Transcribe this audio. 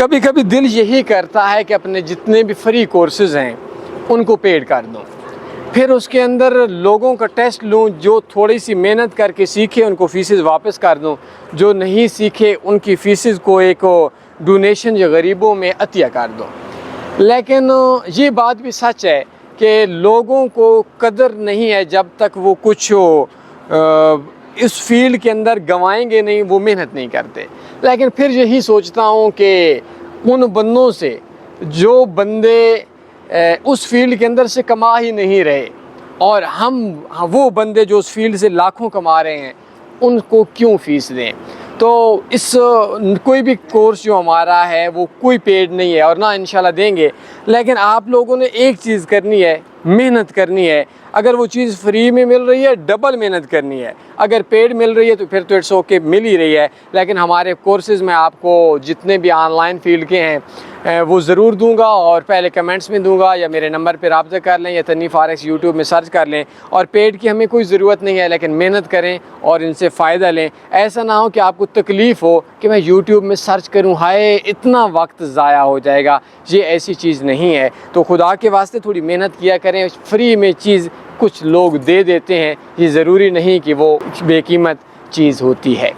कभी कभी दिल यही करता है कि अपने जितने भी फ्री कोर्सेज़ हैं उनको पेड कर दूं, फिर उसके अंदर लोगों का टेस्ट लूं, जो थोड़ी सी मेहनत करके सीखे उनको फ़ीसेस वापस कर दूं, जो नहीं सीखे उनकी फ़ीसेस को एक डोनेशन या गरीबों में अतिया कर दूं। लेकिन ये बात भी सच है कि लोगों को कदर नहीं है जब तक वो कुछ इस फील्ड के अंदर गंवाएंगे नहीं, वो मेहनत नहीं करते। लेकिन फिर यही सोचता हूँ कि उन बंदों से जो बंदे उस फील्ड के अंदर से कमा ही नहीं रहे, और हम वो बंदे जो उस फील्ड से लाखों कमा रहे हैं, उनको क्यों फ़ीस दें। तो इस कोई भी कोर्स जो हमारा है वो कोई पेड नहीं है और ना इंशाल्लाह देंगे। लेकिन आप लोगों ने एक चीज़ करनी है, मेहनत करनी है। अगर वो चीज़ फ्री में मिल रही है, डबल मेहनत करनी है। अगर पेड मिल रही है तो फिर तो इट्स ओके, मिल ही रही है। लेकिन हमारे कोर्सेज़ में आपको जितने भी ऑनलाइन फील्ड के हैं वो ज़रूर दूंगा, और पहले कमेंट्स में दूंगा, या मेरे नंबर पर रब्ता कर लें, या तन्नी फॉरेक्स यूट्यूब में सर्च कर लें। और पेड की हमें कोई ज़रूरत नहीं है, लेकिन मेहनत करें और इनसे फ़ायदा लें। ऐसा ना हो कि आपको तकलीफ़ हो कि मैं यूट्यूब में सर्च करूं, हाय इतना वक्त ज़ाया हो जाएगा। ये ऐसी चीज़ नहीं है। तो खुदा के वास्ते थोड़ी मेहनत किया करें। फ्री में चीज़ कुछ लोग दे देते हैं, ये ज़रूरी नहीं कि वो बेकीमत चीज़ होती है।